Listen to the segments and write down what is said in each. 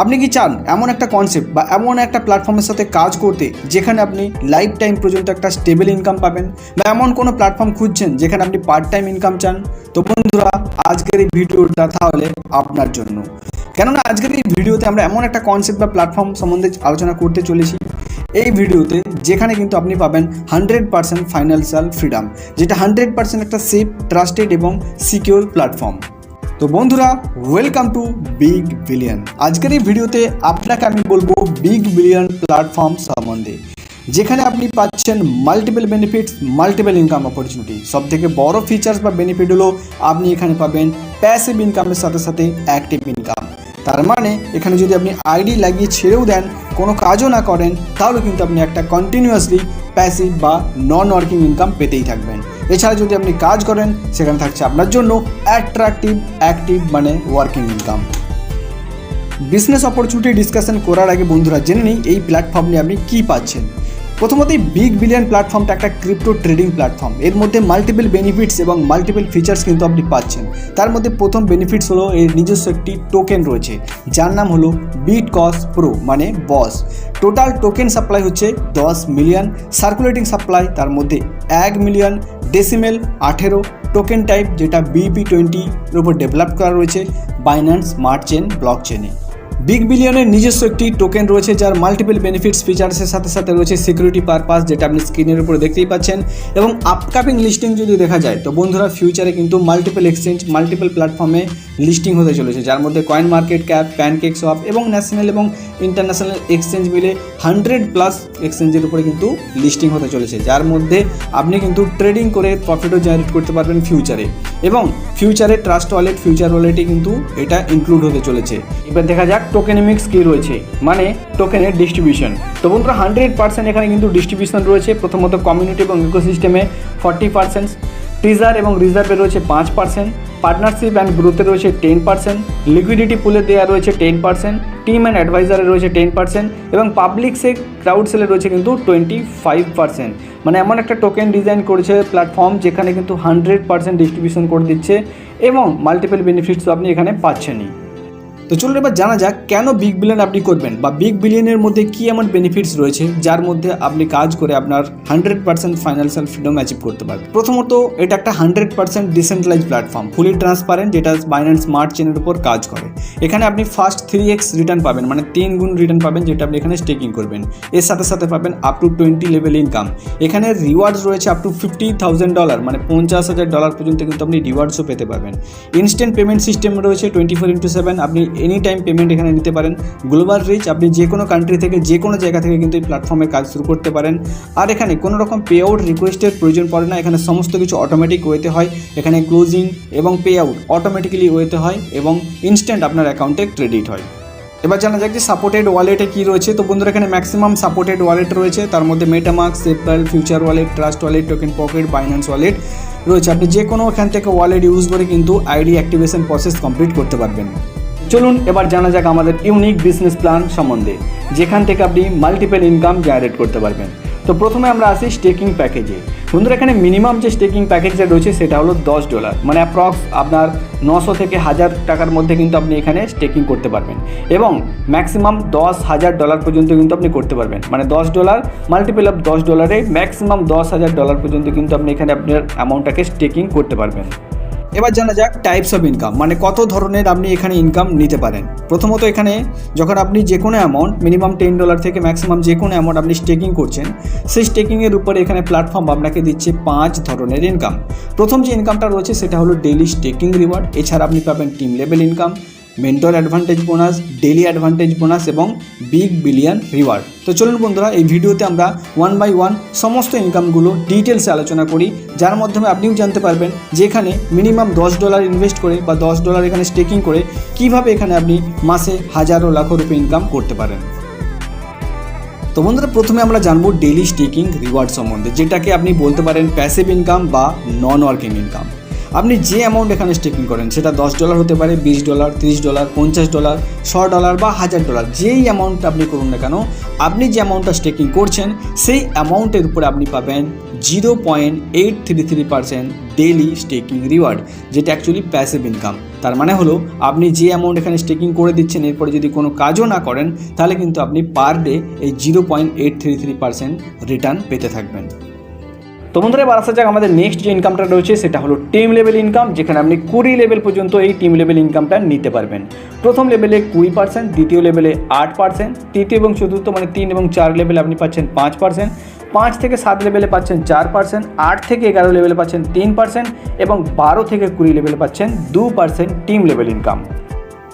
আপনি কি চান এমন একটা কনসেপ্ট বা এমন একটা প্ল্যাটফর্মের সাথে কাজ করতে যেখানে আপনি লাইফ টাইম পর্যন্ত একটা স্টেবল ইনকাম পাবেন, বা এমন কোনো প্ল্যাটফর্ম খুঁজছেন যেখানে আপনি পার্ট টাইম ইনকাম চান? তো বন্ধুরা, আজকের এই ভিডিওটা তাহলে আপনার জন্য। কেননা আজকের এই ভিডিওতে আমরা এমন একটা কনসেপ্ট বা প্ল্যাটফর্ম সম্বন্ধে আলোচনা করতে চলেছি এই ভিডিওতে, যেখানে কিন্তু আপনি পাবেন 100% ফাইন্যান্সিয়াল ফ্রিডম, যেটা 100% একটা সেফ, ট্রাস্টেড এবং সিকিউর প্ল্যাটফর্ম। তো বন্ধুরা, ওয়েলকাম টু বিগ বিলিয়ন। আজকের এই ভিডিওতে আপনাকে আমি বলবো বিগ বিলিয়ন প্ল্যাটফর্ম সম্বন্ধে, যেখানে আপনি পাচ্ছেন multiple benefits, multiple income opportunity. সবথেকে বড় ফিচার্স বা বেনিফিট হলো আপনি এখানে পাবেন প্যাসিভ ইনকামের সাথে সাথে অ্যাক্টিভ ইনকাম। তার মানে এখানে যদি আপনি আইডি লাগিয়ে ছেড়েও দেন, কোনো কাজও না করেন, তাহলে কিন্তু আপনি একটা কন্টিনিউয়াসলি প্যাসিভ বা নন ওয়ার্কিং ইনকাম পেতেই থাকবেন। এছাড়া যদি আপনি কাজ করেন, সেখানে থাকছে আপনার জন্য অ্যাট্রাকটিভ অ্যাক্টিভ মানে working income. Business opportunity discussion করার আগে বন্ধুরা, জেনে নিই এই প্ল্যাটফর্ম নিয়ে আপনি কী পাচ্ছেন। প্রথমতই বিগ বিলিয়ন প্ল্যাটফর্মটা একটা ক্রিপ্টো ট্রেডিং প্ল্যাটফর্ম। এর মধ্যে মাল্টিপল বেনিফিটস এবং মাল্টিপল ফিচার্স কিন্তু আপনি পাচ্ছেন। তার মধ্যে প্রথম বেনিফিটস হলো এর নিজস্ব একটি টোকেন রয়েছে, যার নাম হলো বিটকস প্রো মানে বস। টোটাল টোকেন সাপ্লাই হচ্ছে 10 মিলিয়ন, সার্কুলেটিং সাপ্লাই তার মধ্যে 1 মিলিয়ন, ডেসিমেল 18, টোকেন টাইপ যেটা BEP20 এর উপর ডেভেলপ করা রয়েছে বাইন্যান্স স্মার্ট চেন ব্লক চেনে। বিগ বিলিয়নের নিজস্ব একটি টোকেন রয়েছে, যার মাল্টিপল বেনিফিটস ফিচার্সের সাথে সাথে রয়েছে সিকিউরিটি পারপাস, যেটা আপনি স্ক্রিনের উপরে দেখতেই পাচ্ছেন। এবং আপকামিং লিস্টিং যদি দেখা যায়, তো বন্ধুরা ফিউচারে কিন্তু মাল্টিপল এক্সচেঞ্জ, মাল্টিপল প্ল্যাটফর্মে লিস্টিং হতে চলেছে, যার মধ্যে coin market cap, pancake swap এবং ন্যাশনাল এবং ইন্টারন্যাশনাল এক্সচেঞ্জ মিলে 100+ এক্সচেঞ্জের উপরে কিন্তু লিস্টিং হতে চলেছে, যার মধ্যে আপনি কিন্তু ট্রেডিং করে প্রফিটও জেনারেট করতে পারবেন ফিউচারে। এবং ফিউচারে ট্রাস্ট ওয়ালেট, ফিউচার ওয়ালেটে কিন্তু এটা ইনক্লুড হতে চলেছে। এবার দেখা যাক টোকেনমিক্স কী রয়েছে, মানে টোকেনের ডিস্ট্রিবিউশন। তো বন্ধুরা 100% এখানে কিন্তু ডিস্ট্রিবিউশন রয়েছে। প্রথমত কমিউনিটি এবং ইকোসিস্টেমে 40%, টিজার এবং রিজার্ভে রয়েছে 5%, পার্টনারশিপ অ্যান্ড গ্রোথে রয়েছে 10%, লিকুইডিটি পুলে দেওয়া রয়েছে 10%, টিম অ্যান্ড অ্যাডভাইজারে রয়েছে 10% এবং পাবলিক সে ক্রাউড সেলে রয়েছে কিন্তু 25%। মানে এমন একটা টোকেন ডিজাইন করেছে প্ল্যাটফর্ম, যেখানে কিন্তু 100% ডিস্ট্রিবিউশন করে দিচ্ছে এবং মাল্টিপল বেনিফিটসও আপনি এখানে পাচ্ছেনই। তো চলুন এবার জানা যাক কেন বিগ বিলিয়ন আপনি করবেন, বা বিগ বিলিয়নের মধ্যে কী এমন বেনিফিটস রয়েছে যার মধ্যে আপনি কাজ করে আপনার 100% ফাইন্যান্সিয়াল ফ্রিডম অ্যাচিভ করতে পারবেন। প্রথমত, এটা একটা 100% ডিসেন্ট্রালাইজ প্ল্যাটফর্ম, ফুলি ট্রান্সপারেন্ট, যেটা বাইন্যান্স স্মার্ট চেনের উপর কাজ করে। এখানে আপনি ফার্স্ট 3x রিটার্ন পাবেন, মানে 3 গুণ রিটার্ন পাবেন, যেটা আপনি এখানে স্টেকিং করবেন। এর সাথে সাথে পাবেন আপ টু 20 লেভেল ইনকাম। এখানে রিওয়ার্ডস রয়েছে আপ টু $50,000, মানে $50,000 পর্যন্ত কিন্তু আপনি রিওয়ার্ডসও পেতে পারবেন। ইনস্ট্যান্ট পেমেন্ট সিস্টেম রয়েছে 24x7, আপনি এনি টাইম পেমেন্ট এখানে নিতে পারেন। গ্লোবাল রিচ, আপনি যে কোনো কান্ট্রি থেকে, যে কোনো জায়গা থেকে কিন্তু এই প্ল্যাটফর্মে কাজ শুরু করতে পারেন। আর এখানে কোনো রকম পে আউট রিকোয়েস্টের প্রয়োজন পড়ে না, এখানে সমস্ত কিছু অটোমেটিক ওয়েতে হয়। এখানে ক্লোজিং এবং পে আউট অটোমেটিক্যালি ওয়েতে হয় এবং ইনস্ট্যান্ট আপনার অ্যাকাউন্টে ক্রেডিট হয়। এবার জানা যাক যে সাপোর্টেড ওয়ালেটে কী রয়েছে। তো বন্ধুরা এখানে ম্যাক্সিমাম সাপোর্টেড ওয়ালেট রয়েছে, তার মধ্যে MetaMask, সেপল, future wallet, trust wallet, token pocket, Binance wallet রয়েছে। আপনি যে কোনো এখান থেকে ওয়ালেট ইউজ করে কিন্তু আইডি অ্যাক্টিভেশন প্রসেস কমপ্লিট করতে পারবেন। চলুন এবার জানা যাক আমাদের ইউনিক বিজনেস প্ল্যান সম্বন্ধে, যেখান থেকে আপনি মাল্টিপল ইনকাম জেনারেট করতে পারবেন। তো প্রথমে আমরা আসি স্টেকিং প্যাকেজে। বন্ধুরা এখানে মিনিমাম যে স্টেকিং প্যাকেজটা রয়েছে সেটা হলো $10, মানে অ্যাপ্রক্স আপনার 900 থেকে 1000 টাকার মধ্যে কিন্তু আপনি এখানে স্টেকিং করতে পারবেন। এবং ম্যাক্সিমাম $10,000 পর্যন্ত কিন্তু আপনি করতে পারবেন, মানে $10 মাল্টিপল অফ $10 ম্যাক্সিমাম $10,000 পর্যন্ত কিন্তু আপনি এখানে আপনার অ্যামাউন্টটাকে স্টেকিং করতে পারবেন। এবার জানা যাক টাইপস অফ ইনকাম, মানে কত ধরনের আপনি এখানে ইনকাম নিতে পারেন। প্রথমত এখানে যখন আপনি যে কোনো অ্যামাউন্ট, মিনিমাম $10 থেকে ম্যাক্সিমাম যে কোনো অ্যামাউন্ট আপনি স্টেকিং করছেন, সেই স্টেকিংয়ের উপরে এখানে প্ল্যাটফর্ম আপনাকে দিচ্ছে 5 ধরনের ইনকাম। প্রথম যে ইনকামটা রয়েছে সেটা হলো ডেইলি স্টেকিং রিওয়ার্ড। এছাড়া আপনি পাবেন team level income, mentor advantage bonus, daily advantage bonus এবং বিগ বিলিয়ন রিওয়ার্ড। তো চলুন বন্ধুরা, এই ভিডিওতে আমরা 1 by 1 সমস্ত ইনকামগুলো ডিটেলসে আলোচনা করি, যার মাধ্যমে আপনিও জানতে পারবেন যে এখানে মিনিমাম $10 ইনভেস্ট করে বা $10 এখানে স্টেকিং করে কীভাবে এখানে আপনি মাসে হাজারো লাখো রুপি ইনকাম করতে পারেন। তো বন্ধুরা প্রথমে আমরা জানবো ডেইলি স্টেকিং রিওয়ার্ড সম্বন্ধে, যেটাকে আপনি বলতে পারেন প্যাসিভ ইনকাম বা নন ওয়ার্কিং ইনকাম। আপনি যে অ্যামাউন্ট এখানে স্টেকিং করেন সেটা $10 হতে পারে, $20, $30, $50, $100 বা $1000, যেই অ্যামাউন্ট আপনি করুন না কেন, আপনি যে অ্যামাউন্টটা স্টেকিং করছেন সেই অ্যামাউন্টের উপরে আপনি পাবেন 0.833% ডেইলি স্টেকিং রিওয়ার্ড, যেটা অ্যাকচুয়ালি প্যাসিভ ইনকাম। তার মানে হলো আপনি যে অ্যামাউন্ট এখানে স্টেকিং করে দিচ্ছেন, এরপরে যদি কোনো কাজও না করেন তাহলে কিন্তু আপনি পার ডে এই 0.833% রিটার্ন পেতে থাকবেন। তো বন্ধুরা, এবার আসা যাক আমাদের নেক্সট যে ইনকামটা রয়েছে সেটা হলো টিম লেভেল ইনকাম, যেখানে আপনি 20 লেভেল পর্যন্ত এই টিম লেভেল ইনকামটা নিতে পারবেন। প্রথম লেভেলে 20%, দ্বিতীয় লেভেলে 8%, তৃতীয় এবং চতুর্থ মানে 3 এবং 4 লেভেলে আপনি পাচ্ছেন 5%, 5 থেকে 7 লেভেলে পাচ্ছেন 4%, 8 থেকে 11 লেভেলে পাচ্ছেন 3% এবং 12 থেকে 20 লেভেলে পাচ্ছেন 2% team level income.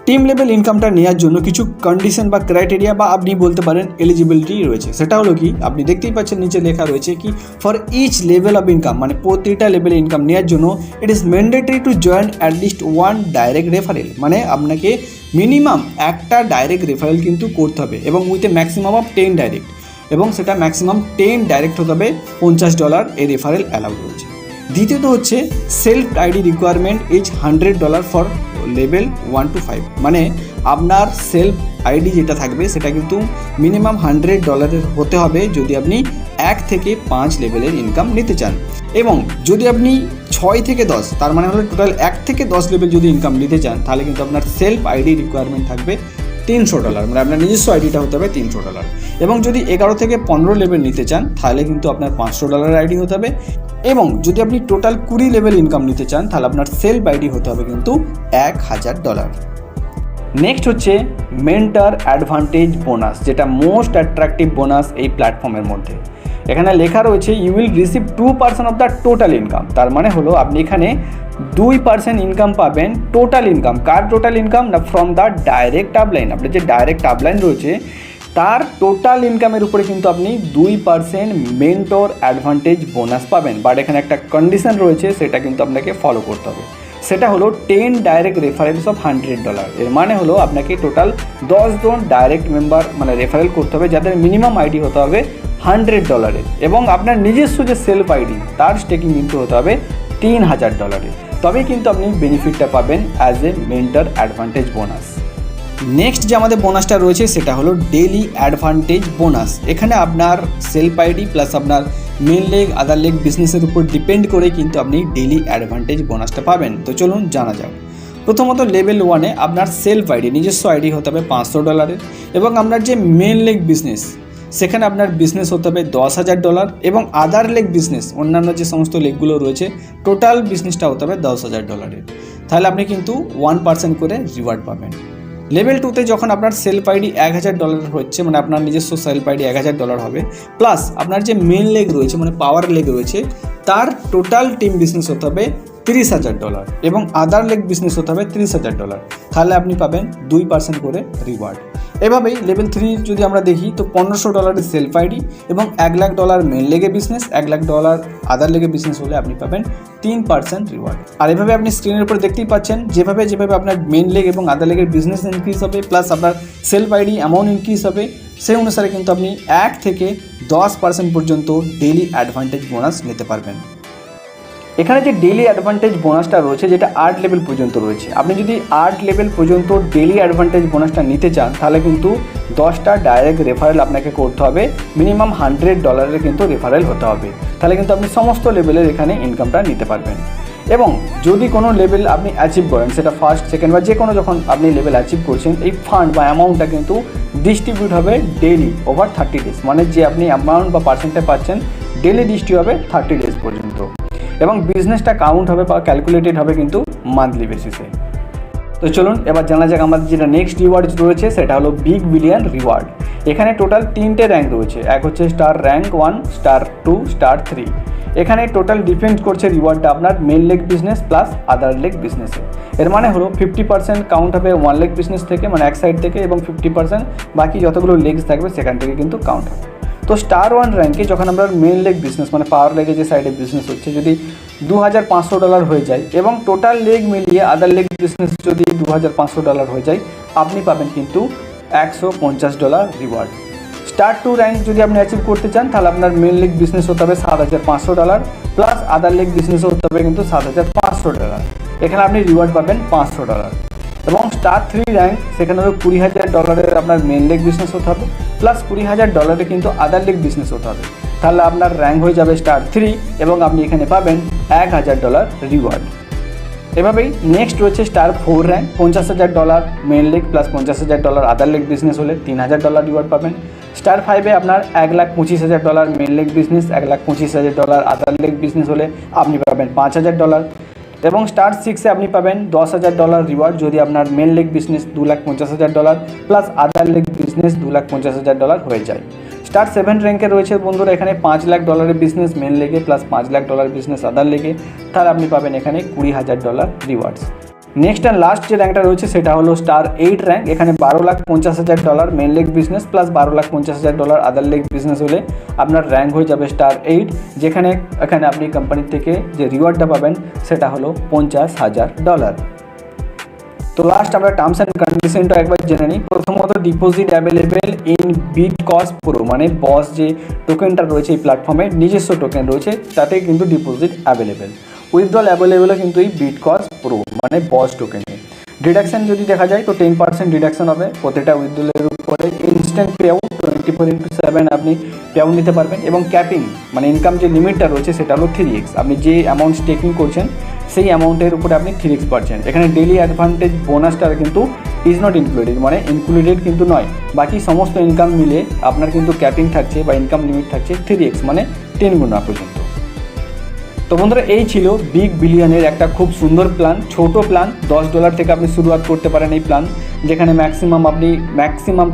Team level ইনকামটা নেওয়ার জন্য কিছু কন্ডিশন বা ক্রাইটেরিয়া বা আপনি বলতে পারেন এলিজিবিলিটি রয়েছে। সেটা হলো কি, আপনি দেখতেই পাচ্ছেন নিচে লেখা রয়েছে কি for each level of income, মানে প্রতিটা লেভেলে ইনকাম নেওয়ার জন্য it is mandatory to join at least 1 direct referral, মানে আপনাকে মিনিমাম একটা ডাইরেক্ট রেফারেল কিন্তু করতে হবে এবং with a maximum of 10 direct, এবং সেটা ম্যাক্সিমাম 10 ডাইরেক্ট হতে হবে, $50 এই রেফারেল অ্যালাউড রয়েছে। দ্বিতীয়ত হচ্ছে self ID requirement is $100 for level 1 to 5, মানে আপনার সেলফ আইডি যেটা থাকবে সেটা কিন্তু মিনিমাম $100 হতে হবে যদি আপনি 1 থেকে 5 লেভেলের ইনকাম নিতে চান। এবং যদি আপনি 6 থেকে 10, তার মানে হলো টোটাল 1 থেকে 10 লেভেল যদি ইনকাম নিতে চান, তাহলে কিন্তু আপনার সেলফ আইডি রিকোয়ারমেন্ট থাকবে $300, মানে আপনার নিজস্ব আইডিটা হতে হবে $300। এবং যদি 11 থেকে 15 লেভেল নিতে চান তাহলে কিন্তু আপনার $500 আইডি হতে হবে। এবং যদি আপনি টোটাল 20 লেভেল ইনকাম নিতে চান তাহলে আপনার সেলফ আইডি হতে হবে কিন্তু $1000। নেক্সট হচ্ছে মেন্টর অ্যাডভান্টেজ বোনাস, যেটা মোস্ট অ্যাট্রাকটিভ বোনাস এই প্ল্যাটফর্মের মধ্যে। এখানে লেখা রয়েছে you will receive 2% of the total income. তার মানে হলো আপনি এখানে 2% ইনকাম পাবেন। টোটাল ইনকাম, কার টোটাল ইনকাম না, ফ্রম দ্য ডাইরেক্ট আপলাইন। আপনার যে ডাইরেক্ট আপলাইন রয়েছে তার টোটাল ইনকামের উপরে কিন্তু আপনি 2% মেন্টর অ্যাডভান্টেজ বোনাস পাবেন। বাট এখানে একটা কন্ডিশন রয়েছে, সেটা কিন্তু আপনাকে ফলো করতে হবে। সেটা হলো 10 ডাইরেক্ট রেফারেলস অফ $100। এর মানে হলো আপনাকে টোটাল 10 জন ডাইরেক্ট মেম্বার মানে রেফারেল করতে হবে, যাদের মিনিমাম আইডি হতে হবে $100 এবং আপনার নিজস্ব যে সেলফ আইডি তার স্টেকিং কিন্তু হতে হবে $3000। তবেই কিন্তু আপনি বেনিফিটটা পাবেন as a mentor advantage bonus. Next যে আমাদের বোনাসটা রয়েছে সেটা হলো ডেইলি অ্যাডভান্টেজ বোনাস। এখানে আপনার সেলফ আইডি প্লাস আপনার মেন লেগ আদার লেগ বিজনেসের উপর ডিপেন্ড করে কিন্তু আপনি ডেইলি অ্যাডভান্টেজ বোনাসটা পাবেন। তো চলুন জানা যাক। প্রথমত লেভেল 1-এ আপনার সেলফ আইডি নিজস্ব আইডি হতে হবে $500 এবং আপনার যে মেন লেগ বিজনেস সেখানে আপনার বিজনেস হতে হবে $10,000 এবং আদার লেগ বিজনেস অন্যান্য যে সমস্ত লেগগুলো রয়েছে টোটাল বিজনেসটা হতে হবে $10,000। তাহলে আপনি কিন্তু 1% করে রিওয়ার্ড পাবেন। লেভেল 2-তে যখন আপনার সেলফ আইডি $1000 হচ্ছে, মানে আপনার নিজস্ব সেলফ আইডি $1000 হবে, প্লাস আপনার যে মেন লেগ রয়েছে মানে পাওয়ার লেগ রয়েছে তার টোটাল টিম বিজনেস হতে হবে $30,000 এবং আদার লেগ বিজনেস হতে হবে $30,000। তাহলে আপনি পাবেন 2% করে রিওয়ার্ড। এভাবেই লেভেল 3 যদি আমরা দেখি তো $1500 সেলফ আইডি এবং $1,00,000 মেন লেগে বিজনেস, $1,00,000 আদার লেগে বিজনেস হলে আপনি পাবেন 3% রিওয়ার্ড। আর এভাবে আপনি স্ক্রিনের উপর দেখতেই পাচ্ছেন যেভাবে আপনার মেন লেগ এবং আদার লেগের বিজনেস ইনক্রিজ হবে প্লাস আপনার সেলফ আইডি অ্যামাউন্ট ইনক্রিজ হবে, সেই অনুসারে কিন্তু আপনি 1 থেকে 10% পর্যন্ত ডেইলি অ্যাডভান্টেজ বোনাস নিতে পারবেন। এখানে যে ডেইলি অ্যাডভান্টেজ বোনাসটা রয়েছে যেটা 8 লেভেল পর্যন্ত রয়েছে, আপনি যদি 8 লেভেল পর্যন্ত ডেইলি অ্যাডভান্টেজ বোনাসটা নিতে চান তাহলে কিন্তু 10টা ডাইরেক্ট রেফারেল আপনাকে করতে হবে, মিনিমাম $100 কিন্তু রেফারেল হতে হবে। তাহলে কিন্তু আপনি সমস্ত লেভেলের এখানে ইনকামটা নিতে পারবেন। এবং যদি কোনো লেভেল আপনি অ্যাচিভ করেন, সেটা ফার্স্ট সেকেন্ড বা যে কোনো যখন আপনি লেভেল অ্যাচিভ করছেন, এই ফান্ড বা অ্যামাউন্টটা কিন্তু ডিস্ট্রিবিউট হবে ডেইলি ওভার 30 ডেজ, মানে যে আপনি অ্যামাউন্ট বা পার্সেন্টে পাচ্ছেন ডেইলি ডিস্ট্রিবিউট হবে 30 ডেজ পর্যন্ত। এবং বিজনেসটা কাউন্ট হবে বা ক্যালকুলেটেড হবে কিন্তু মান্থলি বেসিসে। তো চলুন এবার জানা যাক আমাদের যেটা নেক্সট রিওয়ার্ড রয়েছে সেটা হলো বিগ বিলিয়ন রিওয়ার্ড। এখানে টোটাল 3টে র্যাঙ্ক রয়েছে, এক হচ্ছে স্টার র্যাঙ্ক 1, স্টার 2, স্টার 3। এখানে টোটাল ডিপেন্ড করছে রিওয়ার্ডটা আপনার main leg business plus other leg বিজনেসে। এর মানে হলো 50% কাউন্ট হবে ওয়ান লেগ বিজনেস থেকে, মানে এক সাইড থেকে, এবং 50% বাকি যতগুলো লেগস থাকবে সেখান থেকে কিন্তু কাউন্ট হবে। তো স্টার 1 র্যাঙ্কে যখন আমরা মেন লেগ বিজনেস মানে পাওয়ার লেগে যে সাইডে বিজনেস হচ্ছে যদি $2,500 হয়ে যায় এবং টোটাল লেগ মিলিয়ে আদার লেগ বিজনেস যদি $2,500 হয়ে যায়, আপনি পাবেন কিন্তু $150 রিওয়ার্ড। স্টার 2 র্যাঙ্ক যদি আপনি অ্যাচিভ করতে চান তাহলে আপনার মেন লেগ বিজনেস হতে হবে $7,500 প্লাস আদার লেগ বিজনেস হতে হবে কিন্তু $7,500। $500। এখানে আপনি রিওয়ার্ড পাবেন $500। এবং স্টার 3 র্যাঙ্ক সেখানে হলো $20,000 আপনার মেন লেগ বিজনেস হতে হবে, প্লাস $20,000 কিন্তু আদার লেগ বিজনেস হতে হবে। তাহলে আপনার র্যাঙ্ক হয়ে যাবে স্টার 3 এবং আপনি এখানে পাবেন $1,000 রিওয়ার্ড। এভাবেই নেক্সট রয়েছে star 4 rank, $50,000 main leg plus $50,000 other leg business হলে $3,000 রিওয়ার্ড পাবেন। স্টার 5-এ আপনার $1,25,000 main leg business, $1,25,000 other leg business হলে আপনি পাবেন $5,000। এবং স্টার 6-এ আপনি পাবেন $10,000 রিওয়ার্ড যদি আপনার main leg business $2,50,000 plus other leg business $2,50,000 হয়ে যায়। স্টার 7 র্যাঙ্কে রয়েছে বন্ধুরা এখানে $5,00,000 বিজনেস মেন লেগে প্লাস $5,00,000 বিজনেস আদার লেগে, তাহলে আপনি পাবেন এখানে $20,000 রিওয়ার্ডস। নেক্সট অ্যান্ড লাস্ট যে র্যাঙ্কটা রয়েছে সেটা হলো স্টার 8 র্যাঙ্ক। এখানে $12,50,000 মেন লেগ বিজনেস প্লাস $12,50,000 আদার লেগ বিজনেস হলে আপনার র্যাঙ্ক হয়ে যাবে স্টার 8, যেখানে এখানে আপনি কোম্পানির থেকে যে রিওয়ার্ডটা পাবেন সেটা হলো $50,000। তো লাস্ট আমরা টার্মস অ্যান্ড কন্ডিশনটা একবার জেনে নিই। প্রথমত ডিপোজিট অ্যাভেলেবেল ইন বিটকস প্রো, মানে বস যে টোকেনটা রয়েছে এই প্ল্যাটফর্মে নিজস্ব টোকেন রয়েছে তাতে কিন্তু ডিপোজিট অ্যাভেলেবেল। উইথড্রল অ্যাভেলেবেলও কিন্তু এই বিটকস প্রো মানে বস টোকেনে। ডিডাকশান যদি দেখা যায় তো 10% ডিডাকশান হবে প্রত্যেকটা উইথড্রলের উপরে। ইনস্ট্যান্ট পে আউট 24/7 আপনি পে আউট নিতে পারবেন। এবং ক্যাপিং মানে ইনকাম যে লিমিটটা রয়েছে সেটা হলো 3x। আপনি যে অ্যামাউন্ট স্টেকিং করছেন সেই অ্যামাউন্টের উপরে আপনি 3x পাচ্ছেন। এখানে ডেলি অ্যাডভান্টেজ বোনাসটা কিন্তু ইজ নট ইনক্লুডেড, মানে ইনক্লুডেড কিন্তু নয়। বাকি সমস্ত ইনকাম মিলে আপনার কিন্তু ক্যাপিং থাকছে বা ইনকাম লিমিট থাকছে 3x মানে 10 গুণ পর্যন্ত। তো বন্ধুরা এই ছিল বিগ বিলিয়নের একটা খুব সুন্দর প্ল্যান, ছোট প্ল্যান। $10 থেকে আপনি শুরুয়াত করতে পারেন এই প্ল্যান, যেখানে ম্যাক্সিমাম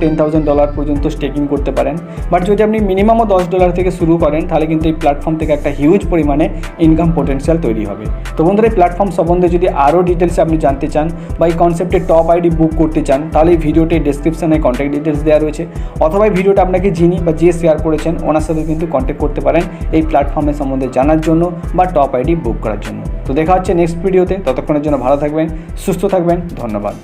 $10,000 পর্যন্ত স্টেকিং করতে পারেন। বাট যদি আপনি মিনিমামও $10 থেকে শুরু করেন তাহলে কিন্তু এই প্ল্যাটফর্ম থেকে একটা হিউজ পরিমাণে ইনকাম পোটেনশিয়াল তৈরি হবে। তো বন্ধুরা এই প্ল্যাটফর্ম সম্বন্ধে যদি আরও ডিটেলসে আপনি জানতে চান বা এই কনসেপ্টে টপ আইডি বুক করতে চান তাহলে এই ভিডিওটির ডেসক্রিপশানে কন্ট্যাক্ট ডিটেলস দেওয়া রয়েছে, অথবা এই ভিডিওটা আপনাকে যিনি বা যে শেয়ার করেছেন ওনার সাথে কিন্তু কন্ট্যাক্ট করতে পারেন এই প্ল্যাটফর্মের সম্বন্ধে জানার জন্য বা টপ আইডি বুক করার জন্য। তো দেখা হচ্ছে নেক্সট ভিডিওতে, ততক্ষণের জন্য ভালো থাকবেন, সুস্থ থাকবেন, ধন্যবাদ।